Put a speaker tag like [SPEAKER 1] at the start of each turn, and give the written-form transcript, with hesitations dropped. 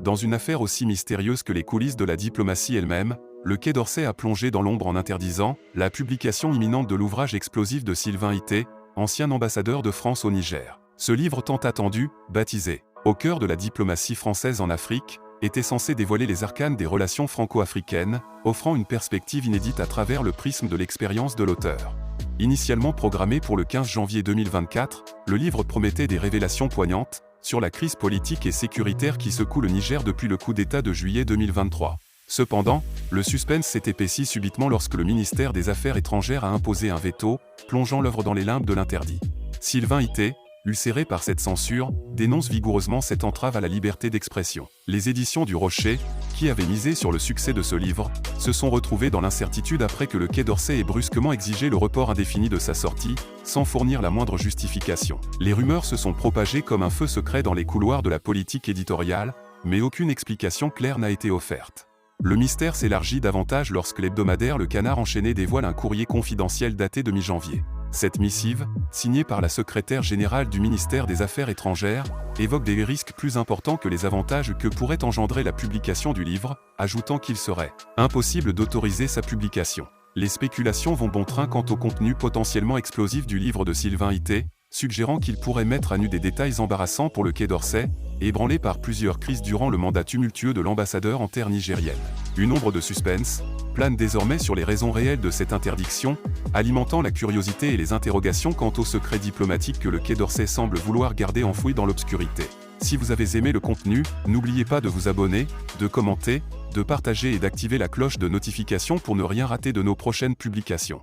[SPEAKER 1] Dans une affaire aussi mystérieuse que les coulisses de la diplomatie elle-même, le Quai d'Orsay a plongé dans l'ombre en interdisant la publication imminente de l'ouvrage explosif de Sylvain Ité, ancien ambassadeur de France au Niger. Ce livre tant attendu, baptisé « Au cœur de la diplomatie française en Afrique », était censé dévoiler les arcanes des relations franco-africaines, offrant une perspective inédite à travers le prisme de l'expérience de l'auteur. Initialement programmé pour le 15 janvier 2024, le livre promettait des révélations poignantes sur la crise politique et sécuritaire qui secoue le Niger depuis le coup d'État de juillet 2023. Cependant, le suspense s'est épaissi subitement lorsque le ministère des Affaires étrangères a imposé un veto, plongeant l'œuvre dans les limbes de l'interdit. Sylvain Ité, ulcéré par cette censure, dénonce vigoureusement cette entrave à la liberté d'expression. Les éditions du Rocher, qui avaient misé sur le succès de ce livre, se sont retrouvées dans l'incertitude après que le Quai d'Orsay ait brusquement exigé le report indéfini de sa sortie, sans fournir la moindre justification. Les rumeurs se sont propagées comme un feu secret dans les couloirs de la politique éditoriale, mais aucune explication claire n'a été offerte. Le mystère s'élargit davantage lorsque l'hebdomadaire Le Canard enchaîné dévoile un courrier confidentiel daté de mi-janvier. Cette missive, signée par la secrétaire générale du ministère des Affaires étrangères, évoque des risques plus importants que les avantages que pourrait engendrer la publication du livre, ajoutant qu'il serait impossible d'autoriser sa publication. Les spéculations vont bon train quant au contenu potentiellement explosif du livre de Sylvain Ité, suggérant qu'il pourrait mettre à nu des détails embarrassants pour le Quai d'Orsay, ébranlé par plusieurs crises durant le mandat tumultueux de l'ambassadeur en terre nigérienne. Une ombre de suspense plane désormais sur les raisons réelles de cette interdiction, alimentant la curiosité et les interrogations quant au secret diplomatique que le Quai d'Orsay semble vouloir garder enfoui dans l'obscurité. Si vous avez aimé le contenu, n'oubliez pas de vous abonner, de commenter, de partager et d'activer la cloche de notification pour ne rien rater de nos prochaines publications.